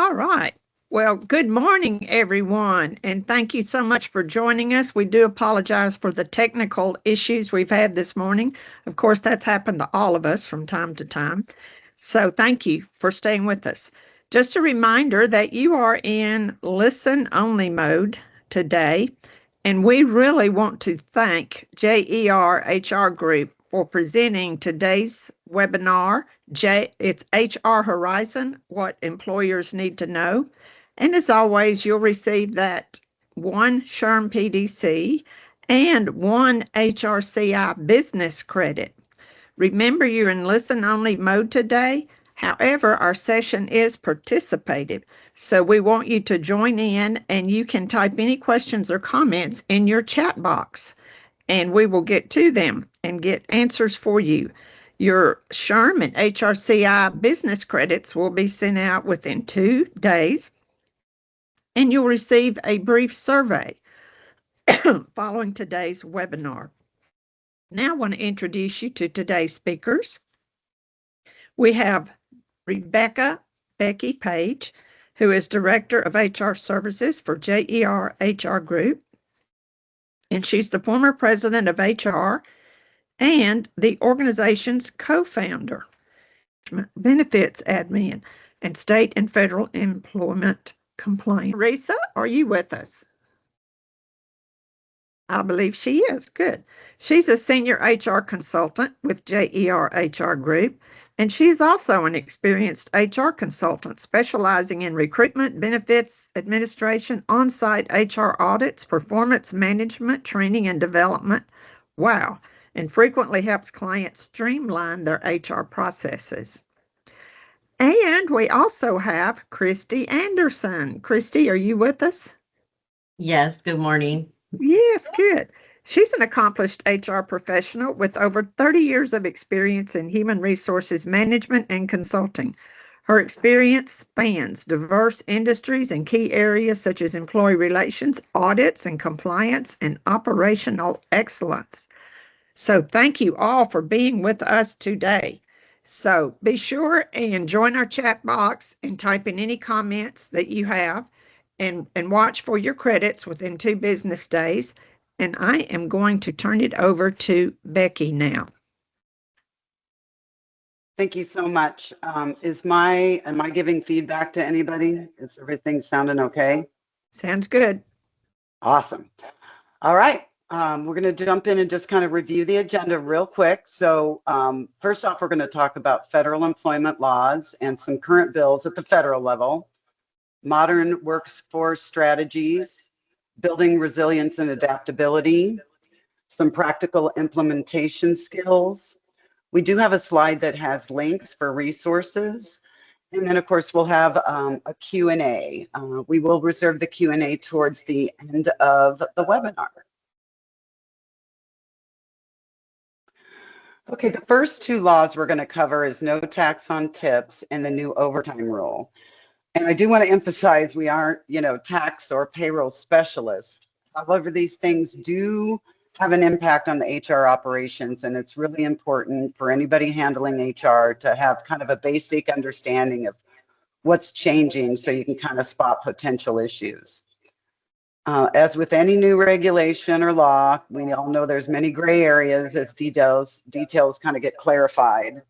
All right. Well, good morning, everyone, and thank you so much for joining us. We do apologize for the technical issues we've had this morning. Of course, that's happened to all of us from time to time. So thank you for staying with us. Just a reminder that you are in listen only mode today, and we really want to thank JER HR Group for presenting today's webinar. It's HR Horizon, What Employers Need to Know. And as always, you'll receive that one SHRM PDC and one HRCI business credit. Remember, you're in listen-only mode today. However, our session is participative, so we want you to join in, and you can type any questions or comments in your chat box, and we will get to them and get answers for you. Your SHRM and HRCI business credits will be sent out within 2 days, and you'll receive a brief survey following today's webinar. Now I want to introduce you to today's speakers. We have Rebecca Becky Page, who is Director of HR Services for JER HR Group, and she's the former president of HR and the organization's co-founder, benefits admin, and state and federal employment compliance. Teresa, are you with us? I believe she is. Good. She's a senior HR consultant with JER HR Group, and she is also an experienced HR consultant specializing in recruitment, benefits administration, on-site HR audits, performance management, training and development. Wow. And frequently helps clients streamline their HR processes. And we also have Christy Anderson. Christy, are you with us? Yes, good morning. Yes, good. She's an accomplished HR professional with over 30 years of experience in human resources management and consulting. Her experience spans diverse industries and key areas such as employee relations, audits and compliance, and operational excellence. So thank you all for being with us today. So be sure and join our chat box and type in any comments that you have, and watch for your credits within 2 business days. And I am going to turn it over to Becky now. Thank you so much. Am I giving feedback to anybody? Is everything sounding okay? Sounds good. Awesome. All right. We're going to jump in and just kind of review the agenda real quick. So first off, we're going to talk about federal employment laws and some current bills at the federal level, modern workforce strategies, building resilience and adaptability, some practical implementation skills. We do have a slide that has links for resources. And then, of course, we'll have a Q&A. We will reserve the Q&A towards the end of the webinar. Okay, the first 2 laws we're going to cover is no tax on tips and the new overtime rule. And I do want to emphasize we aren't, tax or payroll specialists. However, these things do have an impact on the HR operations, and it's really important for anybody handling HR to have kind of a basic understanding of what's changing so you can kind of spot potential issues. As with any new regulation or law, we all know there's many gray areas as details kind of get clarified.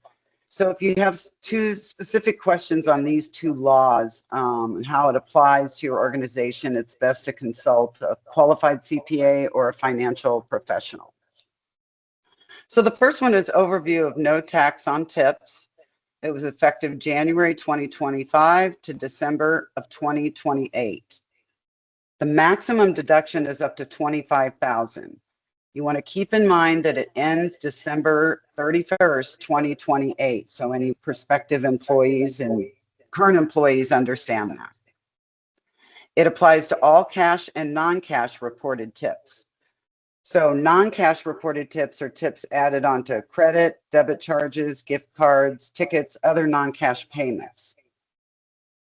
So if you have 2 specific questions on these 2 laws and how it applies to your organization, it's best to consult a qualified CPA or a financial professional. So the first one is overview of no tax on tips. It was effective January 2025 to December of 2028. The maximum deduction is up to $25,000. You want to keep in mind that it ends December 31st, 2028. So any prospective employees and current employees understand that. It applies to all cash and non-cash reported tips. So non-cash reported tips are tips added onto credit, debit charges, gift cards, tickets, other non-cash payments.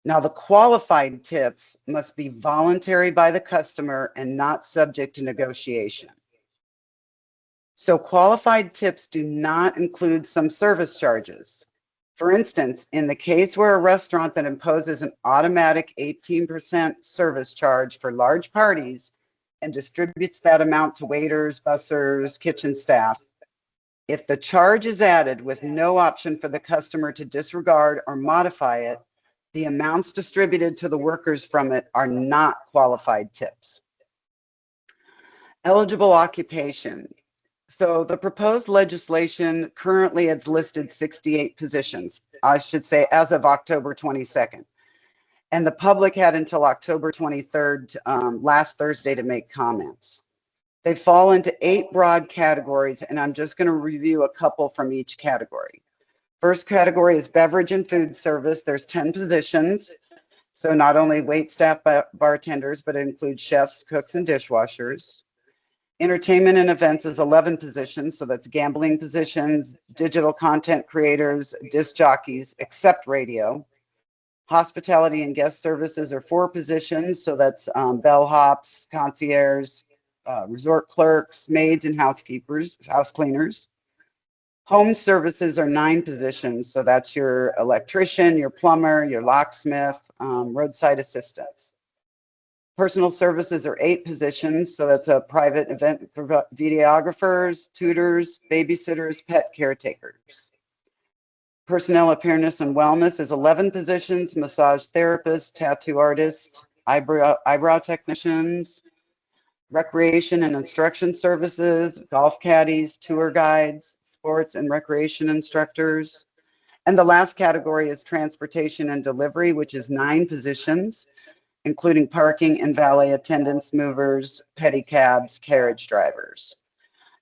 Now, the qualified tips must be voluntary by the customer and not subject to negotiation. So qualified tips do not include some service charges. For instance, in the case where a restaurant that imposes an automatic 18% service charge for large parties and distributes that amount to waiters, bussers, kitchen staff, if the charge is added with no option for the customer to disregard or modify it, the amounts distributed to the workers from it are not qualified tips. Eligible occupation. So the proposed legislation currently has listed 68 positions, I should say as of October 22nd. And the public had until October 23rd, last Thursday, to make comments. They fall into 8 broad categories, and I'm just going to review a couple from each category. First category is beverage and food service. There's 10 positions. So not only wait staff, bartenders, but it includes chefs, cooks, and dishwashers. Entertainment and events is 11 positions. So that's gambling positions, digital content creators, disc jockeys, except radio. Hospitality and guest services are 4 positions. So that's bellhops, concierge, resort clerks, maids, and housekeepers, house cleaners. Home services are 9 positions. So that's your electrician, your plumber, your locksmith, roadside assistants. Personal services are 8 positions. So that's a private event videographers, tutors, babysitters, pet caretakers. Personnel appearance and wellness is 11 positions, massage therapists, tattoo artists, eyebrow technicians, recreation and instruction services, golf caddies, tour guides, sports and recreation instructors. And the last category is transportation and delivery, which is 9 positions, including parking and valet attendants, movers, pedicabs, carriage drivers.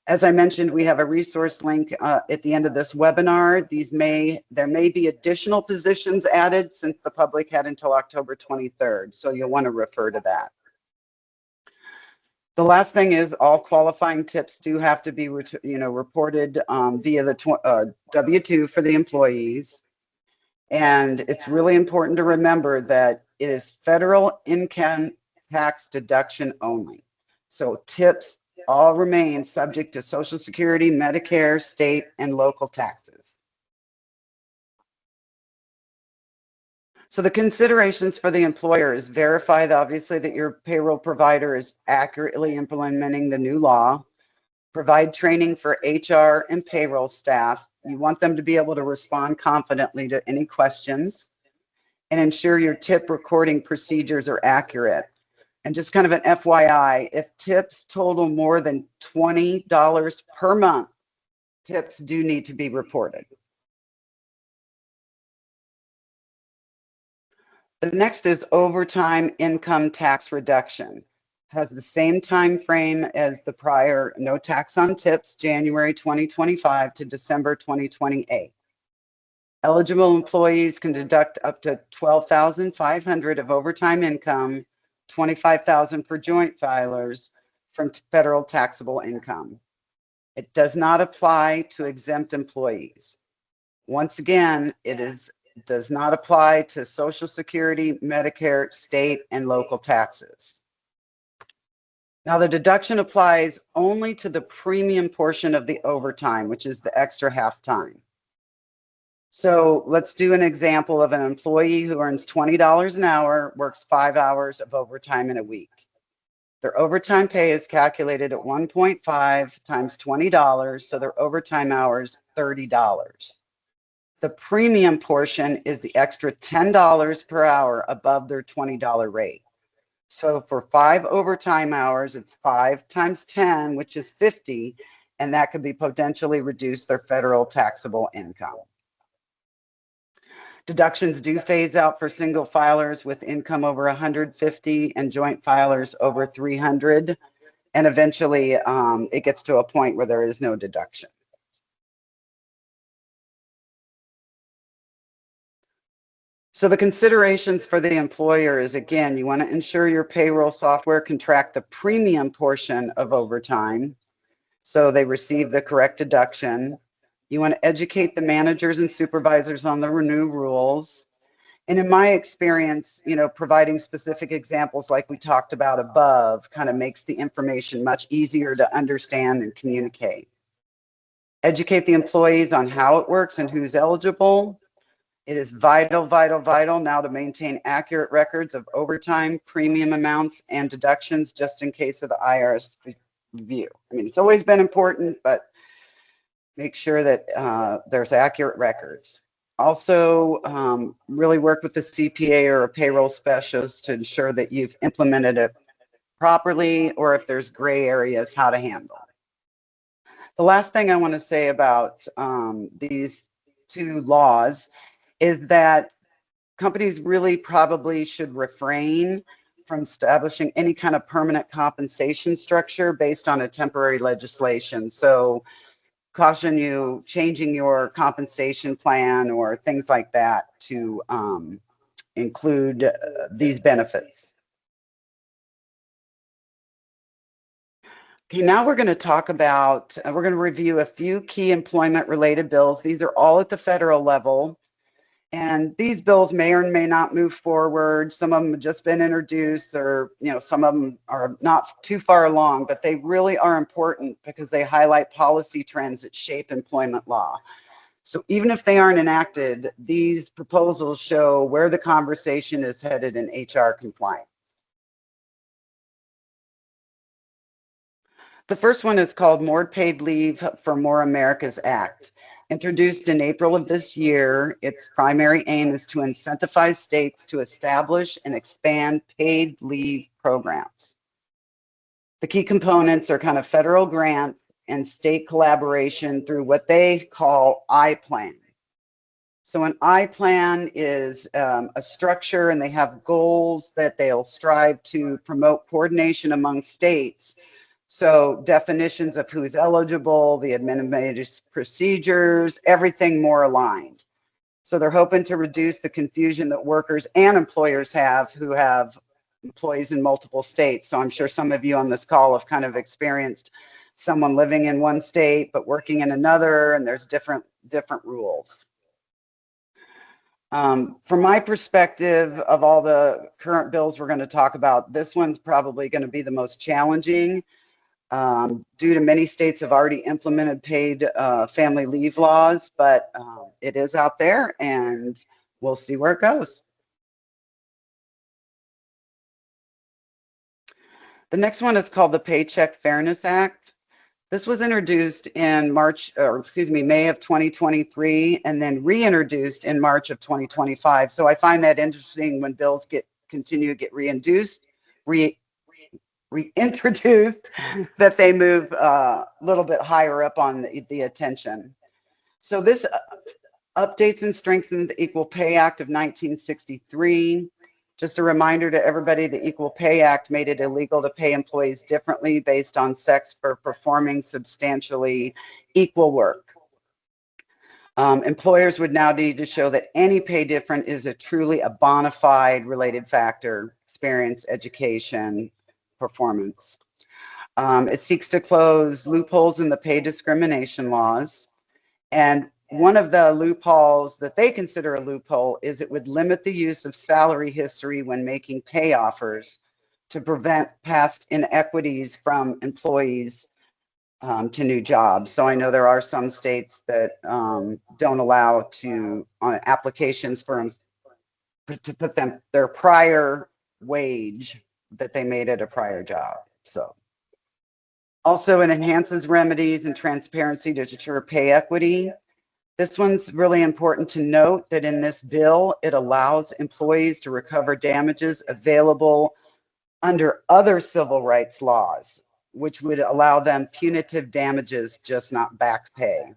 As I mentioned, we have a resource link at the end of this webinar. There may be additional positions added since the public had until October 23rd, so you'll want to refer to that. The last thing is all qualifying tips do have to be reported via the W-2 for the employees. And it's really important to remember that it is federal income tax deduction only. So tips all remain subject to Social Security, Medicare, state, and local taxes. So the considerations for the employer is verify obviously that your payroll provider is accurately implementing the new law. Provide training for HR and payroll staff. You want them to be able to respond confidently to any questions, and ensure your tip recording procedures are accurate. And just kind of an FYI, if tips total more than $20 per month, tips do need to be reported. The next is overtime income tax reduction. Has the same time frame as the prior no tax on tips, January 2025 to December 2028. Eligible employees can deduct up to $12,500 of overtime income, $25,000 for joint filers from federal taxable income. It does not apply to exempt employees. Once again, does not apply to Social Security, Medicare, state, and local taxes. Now, the deduction applies only to the premium portion of the overtime, which is the extra half time. So let's do an example of an employee who earns $20 an hour, works 5 hours of overtime in a week. Their overtime pay is calculated at 1.5 times $20, so their overtime hours, $30. The premium portion is the extra $10 per hour above their $20 rate. So for 5 overtime hours, it's 5 times 10, which is 50, and that could be potentially reduce their federal taxable income. Deductions do phase out for single filers with income over 150 and joint filers over 300. And eventually it gets to a point where there is no deduction. So the considerations for the employer is, again, you want to ensure your payroll software can track the premium portion of overtime so they receive the correct deduction. You want to educate the managers and supervisors on the new rules. And in my experience, providing specific examples like we talked about above kind of makes the information much easier to understand and communicate. Educate the employees on how it works and who's eligible. It is vital, vital, vital now to maintain accurate records of overtime, premium amounts, and deductions just in case of the IRS review. I mean, it's always been important, but make sure that there's accurate records. Also, really work with the CPA or a payroll specialist to ensure that you've implemented it properly, or if there's gray areas, how to handle. The last thing I want to say about these two laws is that companies really probably should refrain from establishing any kind of permanent compensation structure based on a temporary legislation. So caution you changing your compensation plan or things like that to include these benefits. Okay, now we're going to talk about, we're going to review a few key employment related bills. These are all at the federal level. And these bills may or may not move forward. Some of them have just been introduced, or some of them are not too far along, but they really are important because they highlight policy trends that shape employment law. So even if they aren't enacted, these proposals show where the conversation is headed in HR compliance. The first one is called More Paid Leave for More America's Act. Introduced in April of this year, its primary aim is to incentivize states to establish and expand paid leave programs. The key components are kind of federal grants and state collaboration through what they call I-Plan. So an I-Plan is a structure, and they have goals that they'll strive to promote coordination among states. So definitions of who's eligible, the administrative procedures, everything more aligned. So they're hoping to reduce the confusion that workers and employers have who have employees in multiple states. So I'm sure some of you on this call have kind of experienced someone living in one state but working in another, and there's different rules. From my perspective, of all the current bills we're going to talk about, this one's probably going to be the most challenging. Due to many states have already implemented paid family leave laws, but it is out there, and we'll see where it goes. The next one is called the Paycheck Fairness Act. This was introduced in May of 2023, and then reintroduced in March of 2025. So I find that interesting when bills continue to get reintroduced, that they move a little bit higher up on the attention. So this updates and strengthens the Equal Pay Act of 1963. Just a reminder to everybody, the Equal Pay Act made it illegal to pay employees differently based on sex for performing substantially equal work. Employers would now need to show that any pay difference is truly a bona fide related factor: experience, education, performance. It seeks to close loopholes in the pay discrimination laws. And one of the loopholes that they consider a loophole is it would limit the use of salary history when making pay offers to prevent past inequities from employees to new jobs. So I know there are some states that don't allow on applications to put their prior wage that they made at a prior job. So also, it enhances remedies and transparency to ensure pay equity. This one's really important to note that in this bill, it allows employees to recover damages available under other civil rights laws, which would allow them punitive damages, just not back pay.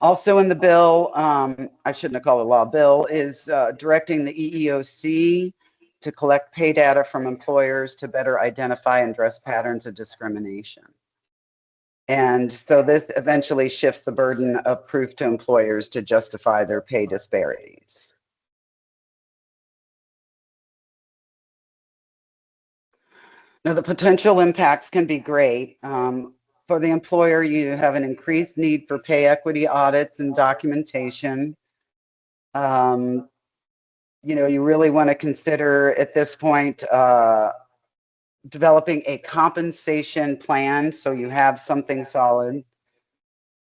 Also in the bill, I shouldn't have called it a law, bill, is directing the EEOC to collect pay data from employers to better identify and address patterns of discrimination. And so this eventually shifts the burden of proof to employers to justify their pay disparities. Now, the potential impacts can be great. For the employer, you have an increased need for pay equity audits and documentation. You really want to consider at this point developing a compensation plan so you have something solid.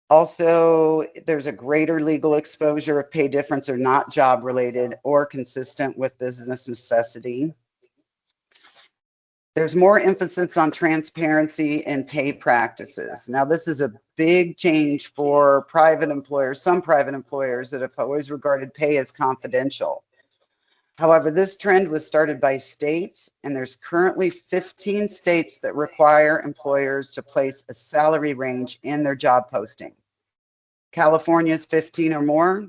Also, there's a greater legal exposure if pay difference are not job related or consistent with business necessity. There's more emphasis on transparency in pay practices. Now, this is a big change for private employers, some private employers that have always regarded pay as confidential. However, this trend was started by states, and there's currently 15 states that require employers to place a salary range in their job posting. California is 15 or more.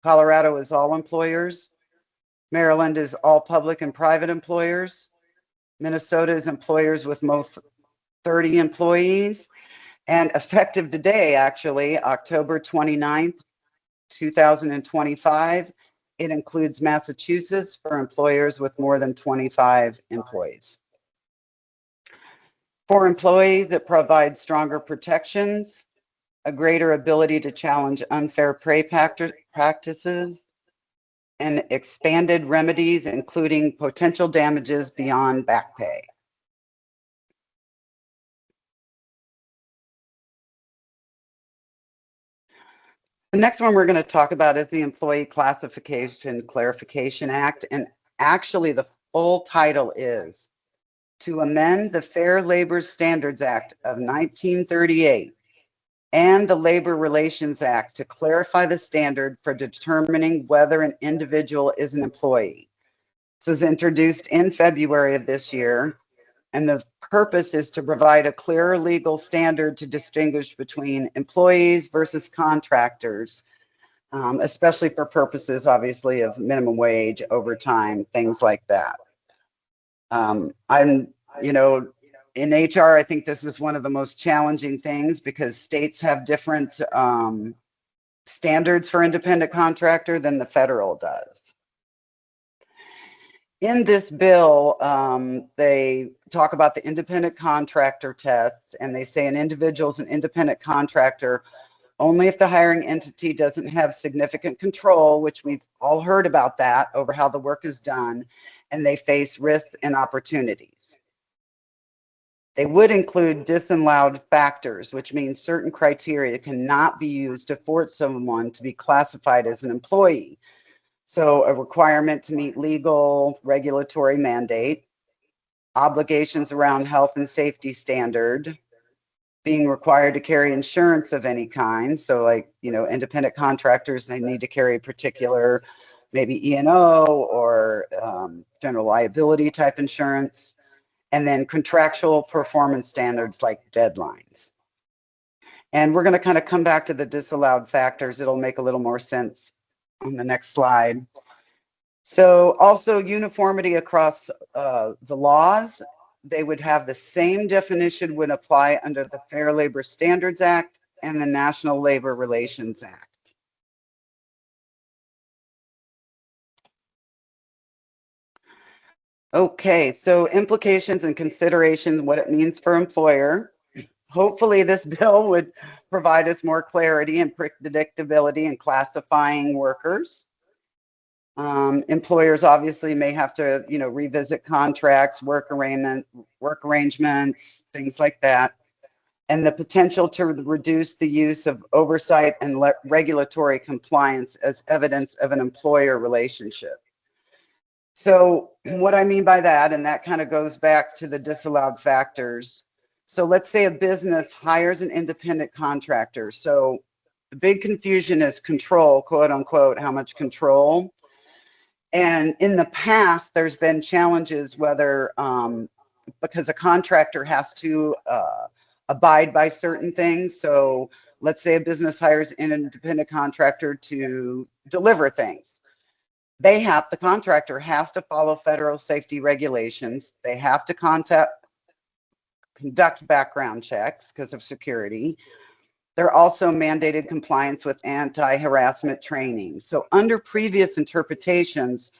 Colorado is all employers. Maryland is all public and private employers. Minnesota is employers with most 30 employees. And effective today, actually, October 29th, 2025, it includes Massachusetts for employers with more than 25 employees. For employees, it provides stronger protections, a greater ability to challenge unfair pay practices, and expanded remedies, including potential damages beyond back pay. The next one we're going to talk about is the Employee Classification Clarification Act. And actually, the full title is to amend the Fair Labor Standards Act of 1938 and the Labor Relations Act to clarify the standard for determining whether an individual is an employee. So it was introduced in February of this year, and the purpose is to provide a clearer legal standard to distinguish between employees versus contractors, especially for purposes, obviously, of minimum wage, overtime, things like that. In HR, I think this is one of the most challenging things because states have different standards for independent contractor than the federal does. In this bill, they talk about the independent contractor test, and they say an individual is an independent contractor only if the hiring entity doesn't have significant control, which we've all heard about that, over how the work is done, and they face risks and opportunities. They would include disallowed factors, which means certain criteria cannot be used to force someone to be classified as an employee. So a requirement to meet legal, regulatory mandate, obligations around health and safety standard, being required to carry insurance of any kind. So like, independent contractors, they need to carry particular, maybe E&O or general liability type insurance. And then contractual performance standards like deadlines. And we're going to kind of come back to the disallowed factors. It'll make a little more sense on the next slide. So also uniformity across the laws. They would have the same definition would apply under the Fair Labor Standards Act and the National Labor Relations Act. Okay, so implications and considerations, what it means for employer. Hopefully this bill would provide us more clarity and predictability in classifying workers. Employers obviously may have to, revisit contracts, work arrangements, things like that. And the potential to reduce the use of oversight and regulatory compliance as evidence of an employer relationship. So what I mean by that, and that kind of goes back to the disallowed factors. So let's say a business hires an independent contractor. So the big confusion is control, quote unquote, how much control. And in the past, there's been challenges whether, because a contractor has to abide by certain things. So let's say a business hires an independent contractor to deliver things. The contractor has to follow federal safety regulations. They have to conduct background checks because of security. They're also mandated compliance with anti-harassment training. So under previous interpretations,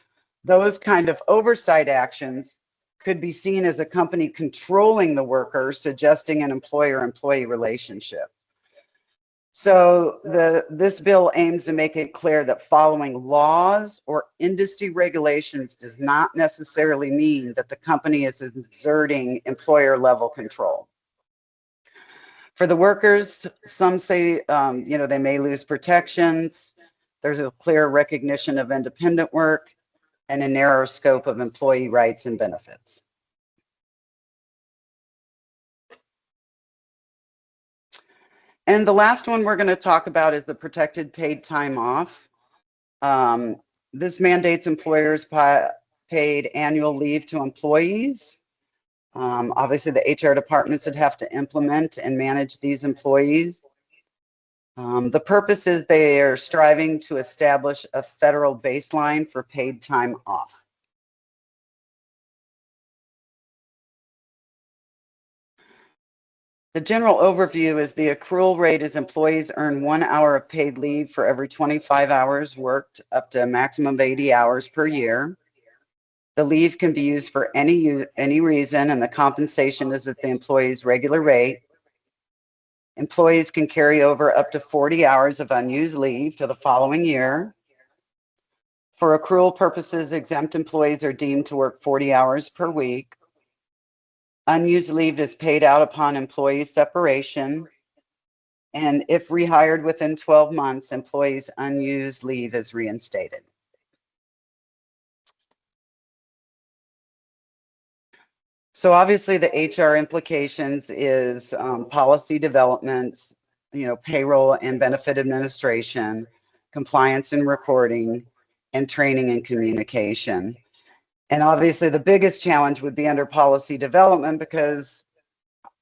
those kind of oversight actions could be seen as a company controlling the worker, suggesting an employer-employee relationship. So this bill aims to make it clear that following laws or industry regulations does not necessarily mean that the company is exerting employer level control. For the workers, some say, they may lose protections. There's a clear recognition of independent work and a narrower scope of employee rights and benefits. And the last one we're going to talk about is the protected paid time off. This mandates employers paid annual leave to employees. Obviously, the HR departments would have to implement and manage these employees. The purpose is they are striving to establish a federal baseline for paid time off. The general overview is the accrual rate is employees earn 1 hour of paid leave for every 25 hours worked, up to a maximum of 80 hours per year. The leave can be used for any reason, and the compensation is at the employee's regular rate. Employees can carry over up to 40 hours of unused leave to the following year. For accrual purposes, exempt employees are deemed to work 40 hours per week. Unused leave is paid out upon employee separation. And if rehired within 12 months, employees' unused leave is reinstated. So obviously the HR implications is policy developments, payroll and benefit administration, compliance and reporting, and training and communication. And obviously the biggest challenge would be under policy development, because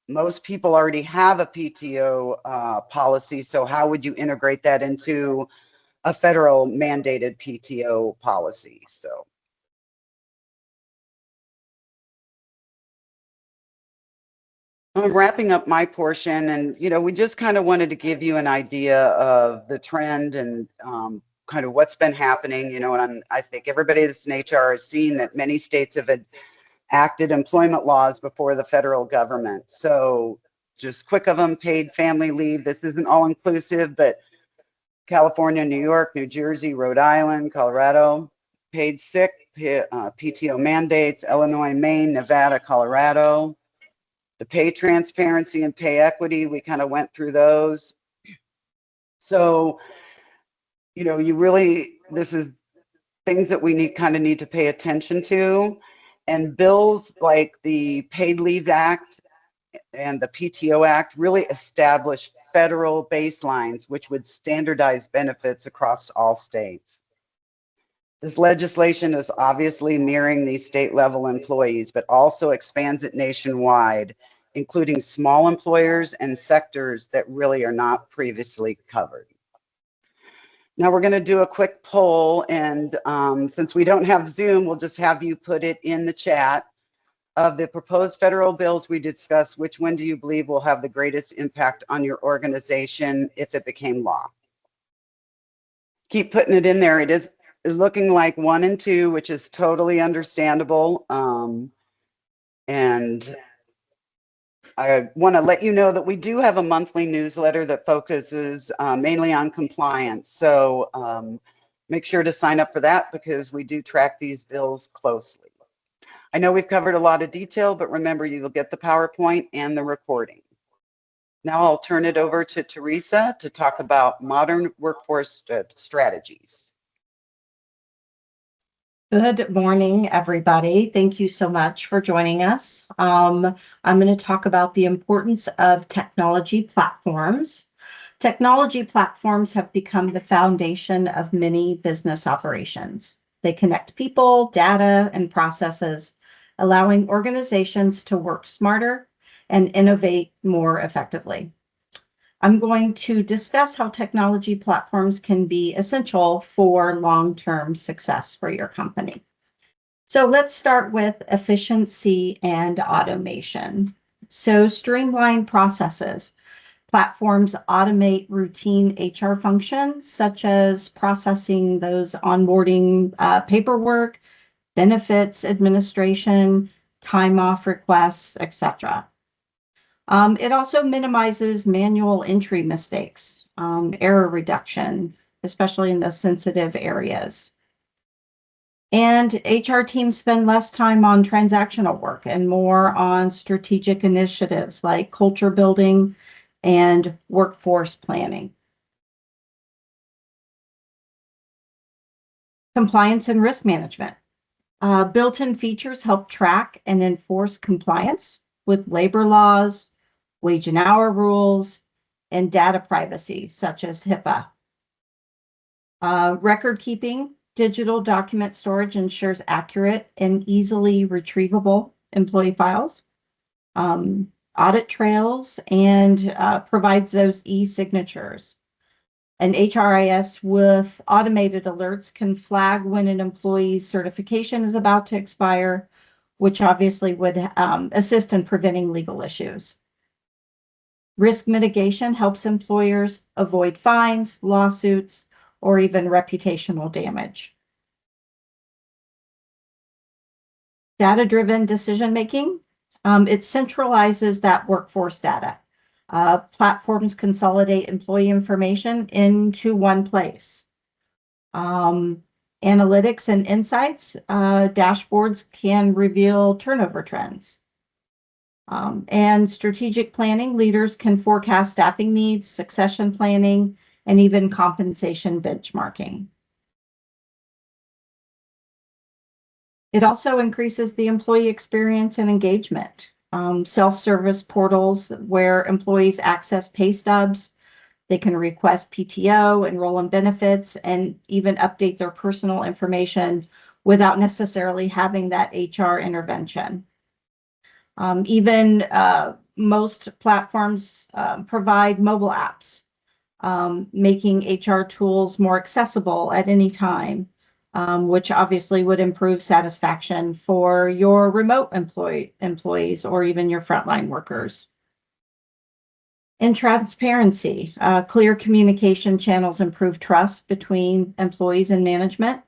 most people already have a PTO policy. So how would you integrate that into a federal mandated PTO policy? So I'm wrapping up my portion, and we just kind of wanted to give you an idea of the trend and kind of what's been happening. And I think everybody that's in HR has seen that many states have enacted employment laws before the federal government. So just quick of them: paid family leave. This isn't all inclusive, but California, New York, New Jersey, Rhode Island, Colorado. Paid sick, PTO mandates: Illinois, Maine, Nevada, Colorado. The pay transparency and pay equity, we kind of went through those. So, this is things that we need to pay attention to. And bills like the Paid Leave Act and the PTO Act really establish federal baselines, which would standardize benefits across all states. This legislation is obviously mirroring these state level employees, but also expands it nationwide, including small employers and sectors that really are not previously covered. Now we're going to do a quick poll, and since we don't have Zoom, we'll just have you put it in the chat. Of the proposed federal bills we discussed, which one do you believe will have the greatest impact on your organization if it became law? Keep putting it in there. It is looking like 1 and 2, which is totally understandable. And I want to let you know that we do have a monthly newsletter that focuses mainly on compliance. So make sure to sign up for that, because we do track these bills closely. I know we've covered a lot of detail, but remember, you will get the PowerPoint and the recording. Now I'll turn it over to Teresa to talk about modern workforce strategies. Good morning, everybody. Thank you so much for joining us. I'm going to talk about the importance of technology platforms. Technology platforms have become the foundation of many business operations. They connect people, data, and processes, allowing organizations to work smarter and innovate more effectively. I'm going to discuss how technology platforms can be essential for long-term success for your company. So let's start with efficiency and automation. So streamline processes. Platforms automate routine HR functions, such as processing those onboarding paperwork, benefits administration, time off requests, etc. It also minimizes manual entry mistakes, error reduction, especially in the sensitive areas. And HR teams spend less time on transactional work and more on strategic initiatives like culture building, and workforce planning. Compliance and risk management. Built-in features help track and enforce compliance with labor laws, wage and hour rules, and data privacy, such as HIPAA. Record keeping, digital document storage ensures accurate and easily retrievable employee files. Audit trails and provides those e-signatures. An HRIS with automated alerts can flag when an employee's certification is about to expire, which obviously would assist in preventing legal issues. Risk mitigation helps employers avoid fines, lawsuits, or even reputational damage. Data-driven decision-making, it centralizes that workforce data. Platforms consolidate employee information into one place. Analytics and insights, dashboards can reveal turnover trends. And strategic planning, leaders can forecast staffing needs, succession planning, and even compensation benchmarking. It also increases the employee experience and engagement. Self-service portals where employees access pay stubs, they can request PTO, enroll in benefits, and even update their personal information without necessarily having that HR intervention. Even most platforms provide mobile apps, making HR tools more accessible at any time, which obviously would improve satisfaction for your remote employees or even your frontline workers. And transparency, clear communication channels improve trust between employees and management.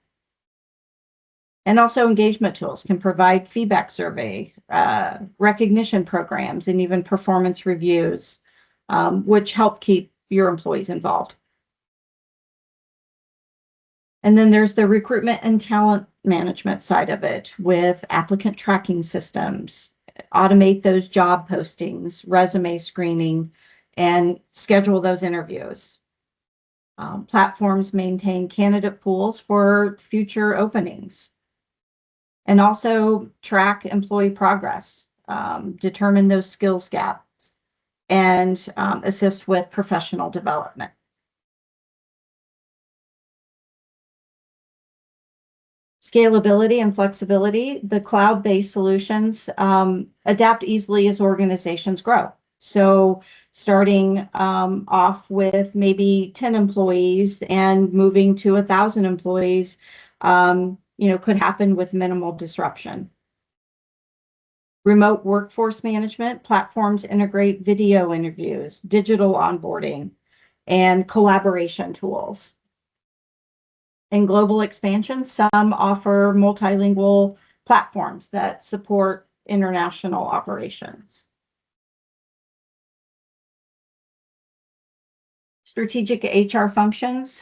And also engagement tools can provide feedback survey, recognition programs, and even performance reviews, which help keep your employees involved. And then there's the recruitment and talent management side of it with applicant tracking systems, automate those job postings, resume screening, and schedule those interviews. Platforms maintain candidate pools for future openings. And also track employee progress, determine those skills gaps, and assist with professional development. Scalability and flexibility, the cloud-based solutions adapt easily as organizations grow. So starting off with maybe 10 employees and moving to 1,000 employees, could happen with minimal disruption. Remote workforce management platforms integrate video interviews, digital onboarding, and collaboration tools. In global expansion, some offer multilingual platforms that support international operations. Strategic HR functions,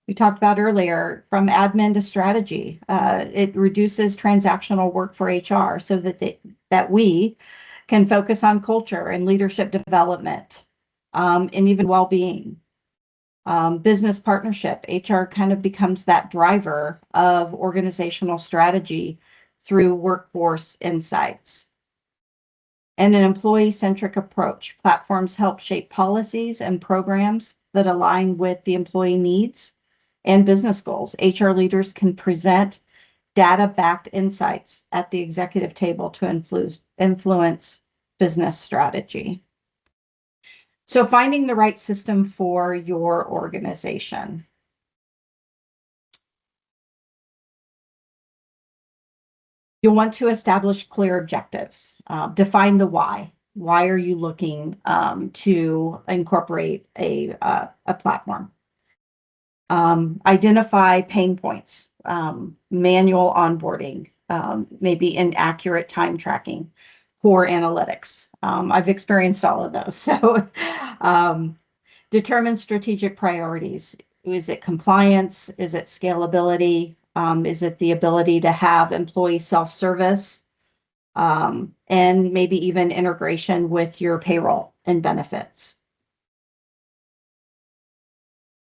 we talked about earlier, from admin to strategy. It reduces transactional work for HR so that we can focus on culture and leadership development, and even well-being. Business partnership, HR kind of becomes that driver of organizational strategy through workforce insights. And an employee-centric approach. Platforms help shape policies and programs that align with the employee needs and business goals. HR leaders can present data-backed insights at the executive table to influence business strategy. So finding the right system for your organization. You'll want to establish clear objectives. Define the why. Why are you looking to incorporate a platform? Identify pain points, manual onboarding, maybe inaccurate time tracking, poor analytics. I've experienced all of those. So determine strategic priorities. Is it compliance? Is it scalability? Is it the ability to have employee self-service? And maybe even integration with your payroll. and benefits.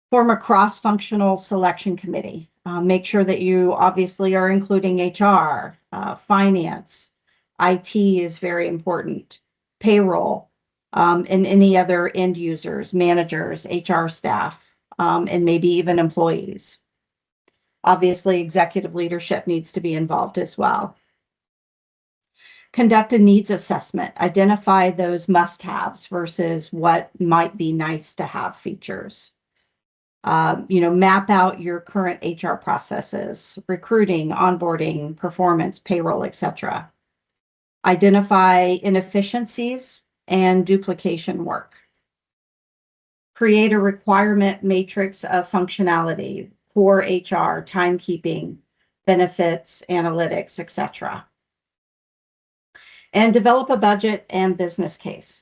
Form a cross-functional selection committee. Make sure that you obviously are including HR, finance, IT is very important, payroll, and any other end users, managers, HR staff, and maybe even employees. Obviously, executive leadership needs to be involved as well. Conduct a needs assessment. Identify those must-haves versus what might be nice to have features. Map out your current HR processes, recruiting, onboarding, performance, payroll, etc. Identify inefficiencies and duplication work. Create a requirement matrix of functionality for HR, timekeeping, benefits, analytics, etc. And develop a budget and business case.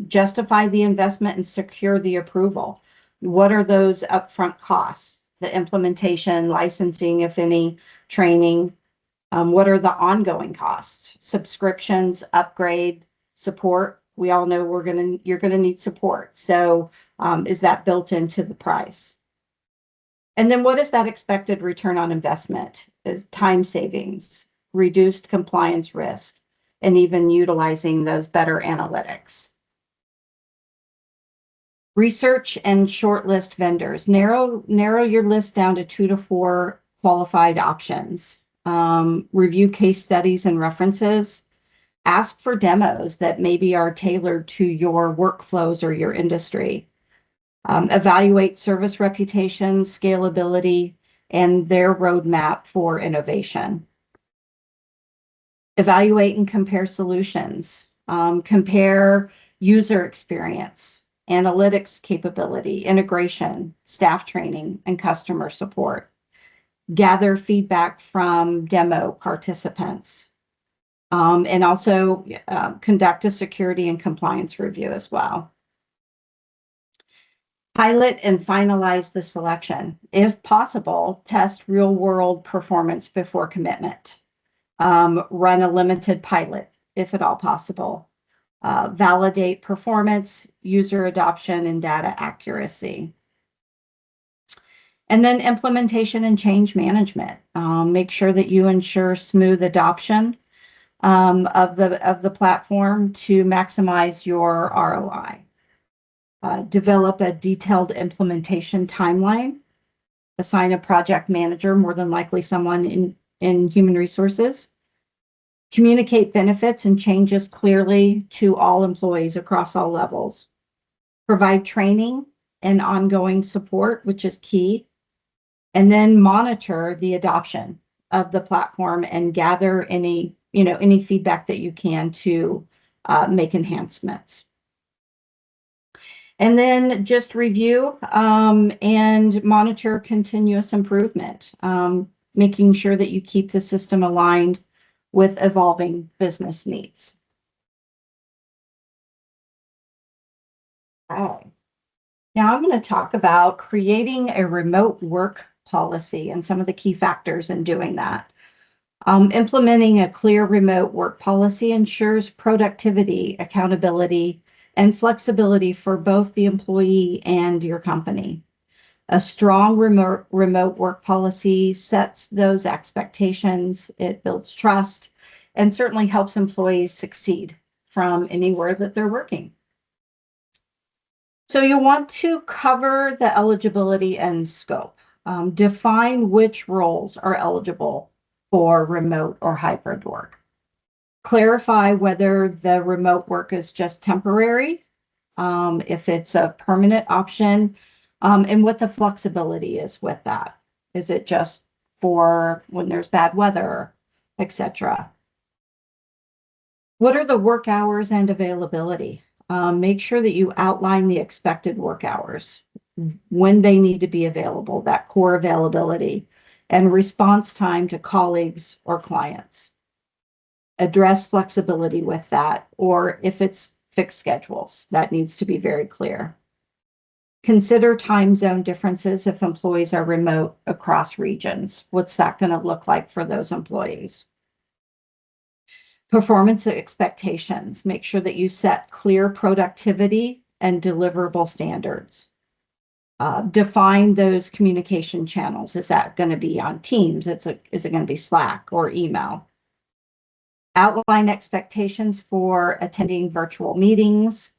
Justify the investment and secure the approval. What are those upfront costs? The implementation, licensing, if any, training. What are the ongoing costs? Subscriptions, upgrade, support. We all know you're gonna need support. So is that built into the price? And then what is that expected return on investment? Is time savings, reduced compliance risk, and even utilizing those better analytics. Research and shortlist vendors. Narrow your list down to 2 to 4 qualified options. Review case studies and references. Ask for demos that maybe are tailored to your workflows or your industry. Evaluate service reputation, scalability, and their roadmap for innovation. Evaluate and compare solutions. Compare user experience, analytics capability, integration, staff training, and customer support. Gather feedback from demo participants. And also conduct a security and compliance review as well. Pilot and finalize the selection. If possible, test real-world performance before commitment. Run a limited pilot, if at all possible. Validate performance, user adoption, and data accuracy. And then implementation and change management. Make sure that you ensure smooth adoption of the platform to maximize your ROI. Develop a detailed implementation timeline. Assign a project manager, more than likely someone in human resources. Communicate benefits and changes clearly to all employees across all levels. Provide training and ongoing support, which is key. And then monitor the adoption of the platform and gather any feedback that you can to make enhancements. And then just review and monitor continuous improvement, making sure that you keep the system aligned with evolving business needs. Okay. Now I'm going to talk about creating a remote work policy and some of the key factors in doing that. Implementing a clear remote work policy ensures productivity, accountability, and flexibility for both the employee and your company. A strong remote work policy sets those expectations, it builds trust, and certainly helps employees succeed from anywhere that they're working. So you want to cover the eligibility and scope. Define which roles are eligible for remote or hybrid work. Clarify whether the remote work is just temporary, if it's a permanent option, and what the flexibility is with that. Is it just for when there's bad weather, etc.? What are the work hours and availability? Make sure that you outline the expected work hours, when they need to be available, that core availability, and response time to colleagues or clients. Address flexibility with that, or if it's fixed schedules, that needs to be very clear. Consider time zone differences if employees are remote across regions. What's that going to look like for those employees? Performance expectations. Make sure that you set clear productivity and deliverable standards. Define those communication channels. Is that going to be on Teams? Is it going to be Slack or email? Outline expectations for attending virtual meetings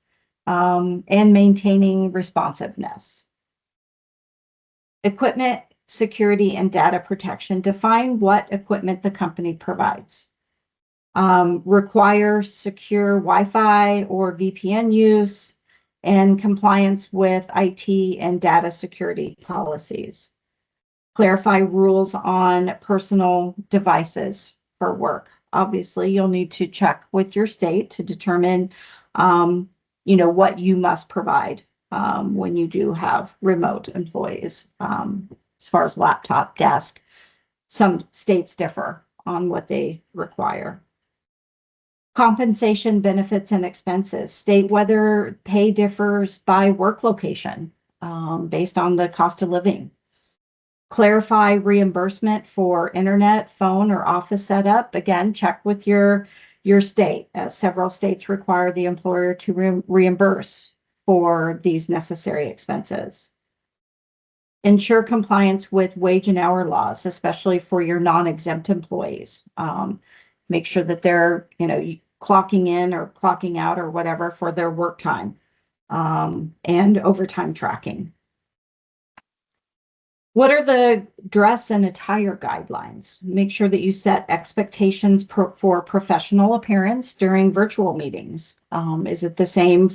and maintaining responsiveness. Equipment, security, and data protection. Define what equipment the company provides. Require secure Wi-Fi or VPN use and compliance with IT and data security policies. Clarify rules on personal devices for work. Obviously, you'll need to check with your state to determine, what you must provide when you do have remote employees. As far as laptop, desk, some states differ on what they require. Compensation, benefits, and expenses. State whether pay differs by work location based on the cost of living. Clarify reimbursement for internet, phone, or office setup. Again, check with your state, as several states require the employer to reimburse for these necessary expenses. Ensure compliance with wage and hour laws, especially for your non-exempt employees. Make sure that they're, clocking in or clocking out or whatever for their work time, and overtime tracking. What are the dress and attire guidelines? Make sure that you set expectations for professional appearance during virtual meetings. Is it the same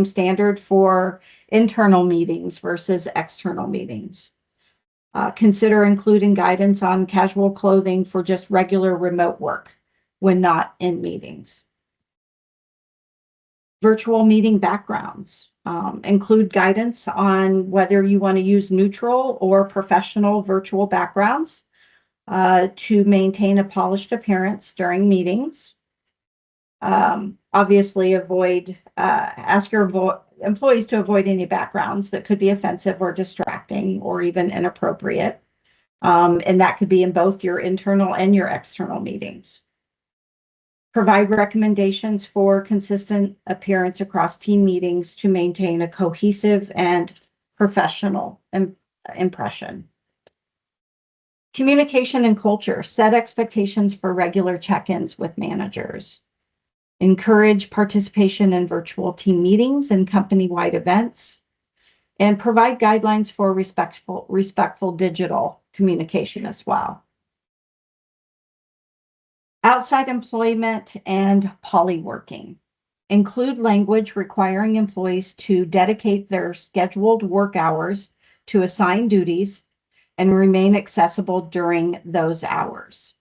standard for internal meetings versus external meetings? Consider including guidance on casual clothing for just regular remote work when not in meetings. Virtual meeting backgrounds. Include guidance on whether you want to use neutral or professional virtual backgrounds to maintain a polished appearance during meetings. Obviously, ask your employees to avoid any backgrounds that could be offensive or distracting or even inappropriate. And that could be in both your internal and your external meetings. Provide recommendations for consistent appearance across team meetings to maintain a cohesive and professional impression. Communication and culture. Set expectations for regular check-ins with managers. Encourage participation in virtual team meetings and company-wide events. And provide guidelines for respectful digital communication as well. Outside employment and polyworking. Include language requiring employees to dedicate their scheduled work hours to assigned duties and remain accessible during those hours.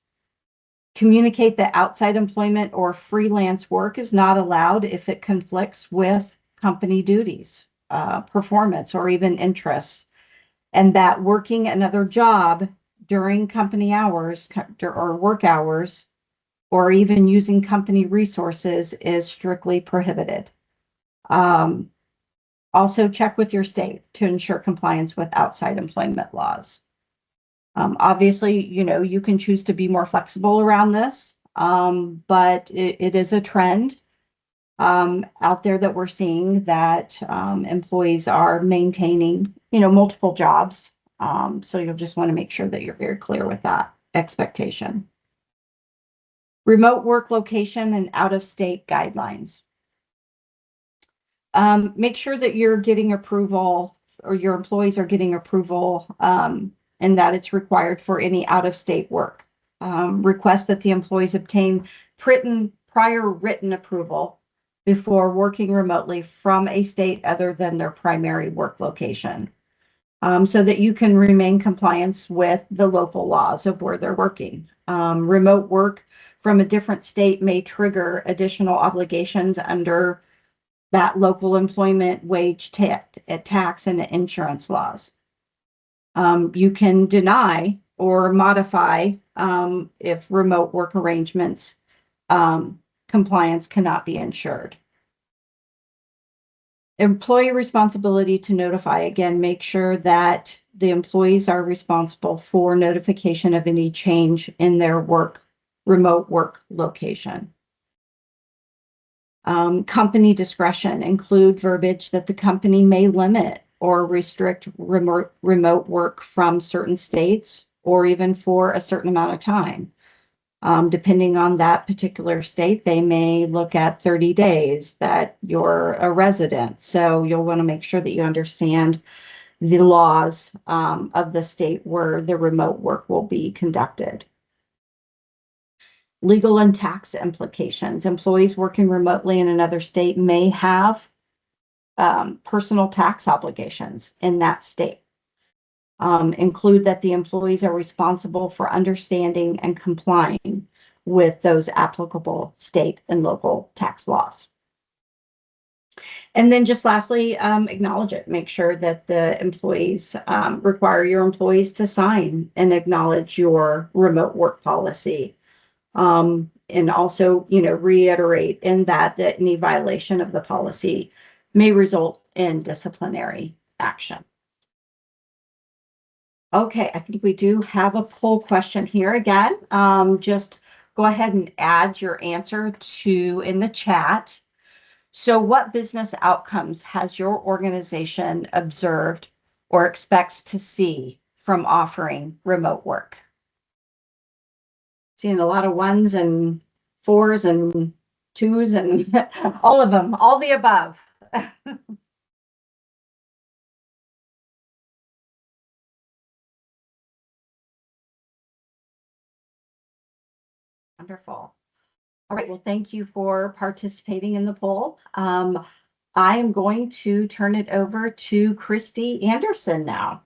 Communicate that outside employment or freelance work is not allowed if it conflicts with company duties, performance, or even interests, and that working another job during company hours or work hours or even using company resources is strictly prohibited. Also check with your state to ensure compliance with outside employment laws. Obviously, you can choose to be more flexible around this, but it is a trend out there that we're seeing that employees are maintaining, multiple jobs. So you'll just want to make sure that you're very clear with that expectation. Remote work location and out-of-state guidelines. Make sure that you're getting approval or your employees are getting approval and that it's required for any out-of-state work. Request that the employees obtain prior written approval before working remotely from a state other than their primary work location, so that you can remain compliant with the local laws of where they're working. Remote work from a different state may trigger additional obligations under that local employment, wage, tax, and insurance laws. You can deny or modify if remote work arrangements compliance cannot be ensured. Employee responsibility to notify. Again, make sure that the employees are responsible for notification of any change in their work remote work location. Company discretion include verbiage that the company may limit or restrict remote work from certain states or even for a certain amount of time. Depending on that particular state, they may look at 30 days that you're a resident. So you'll want to make sure that you understand the laws of the state where the remote work will be conducted. Legal and tax implications. Employees working remotely in another state may have personal tax obligations in that state. Include that the employees are responsible for understanding and complying with those applicable state and local tax laws. And then just lastly, acknowledge it. Make sure that the employees require your employees to sign and acknowledge your remote work policy. And also, reiterate in that any violation of the policy may result in disciplinary action. Okay, I think we do have a poll question here again. Just go ahead and add your answer in the chat. So what business outcomes has your organization observed or expects to see from offering remote work? Seeing a lot of 1s and 4s and 2s and all of them, all the above. Wonderful. All right, well, thank you for participating in the poll. I am going to turn it over to Christy Anderson now.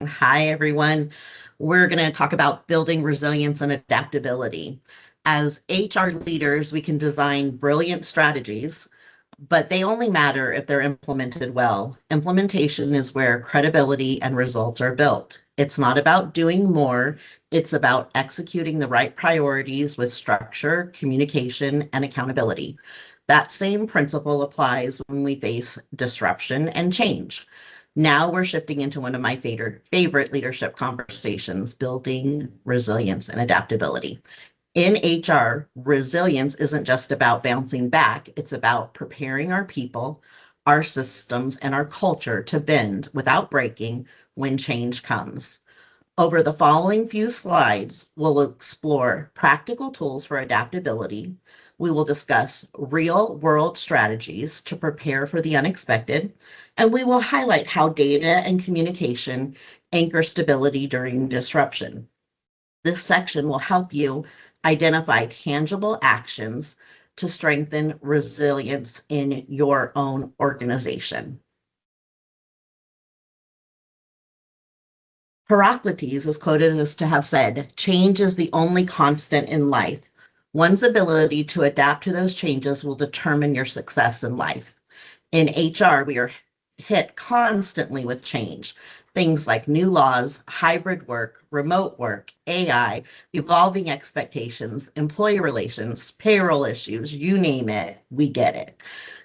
Hi, everyone. We're going to talk about building resilience and adaptability. As HR leaders, we can design brilliant strategies, but they only matter if they're implemented well. Implementation is where credibility and results are built. It's not about doing more. It's about executing the right priorities with structure, communication, and accountability. That same principle applies when we face disruption and change. Now we're shifting into one of my favorite leadership conversations, building resilience and adaptability. In HR, resilience isn't just about bouncing back. It's about preparing our people, our systems, and our culture to bend without breaking when change comes. Over the following few slides, we'll explore practical tools for adaptability. We will discuss real-world strategies to prepare for the unexpected, and we will highlight how data and communication anchor stability during disruption. This section will help you identify tangible actions to strengthen resilience in your own organization. Heraclitus is quoted as to have said, "Change is the only constant in life. One's ability to adapt to those changes will determine your success in life." In HR, we are hit constantly with change. Things like new laws, hybrid work, remote work, AI, evolving expectations, employee relations, payroll issues, you name it, we get it.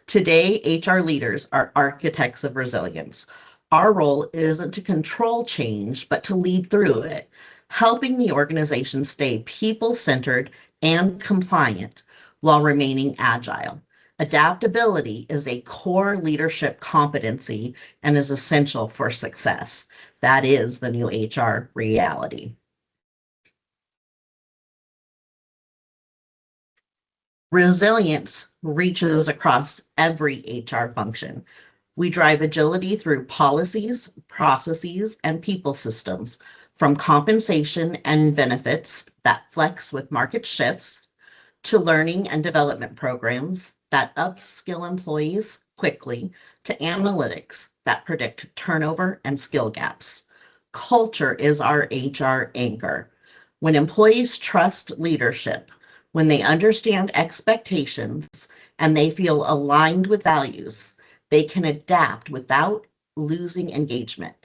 Today, HR leaders are architects of resilience. Our role isn't to control change, but to lead through it, helping the organization stay people-centered and compliant while remaining agile. Adaptability is a core leadership competency and is essential for success. That is the new HR reality. Resilience reaches across every HR function. We drive agility through policies, processes, and people systems, from compensation and benefits that flex with market shifts to learning and development programs that upskill employees quickly to analytics that predict turnover and skill gaps. Culture is our HR anchor. When employees trust leadership, when they understand expectations, and they feel aligned with values, they can adapt without losing engagement.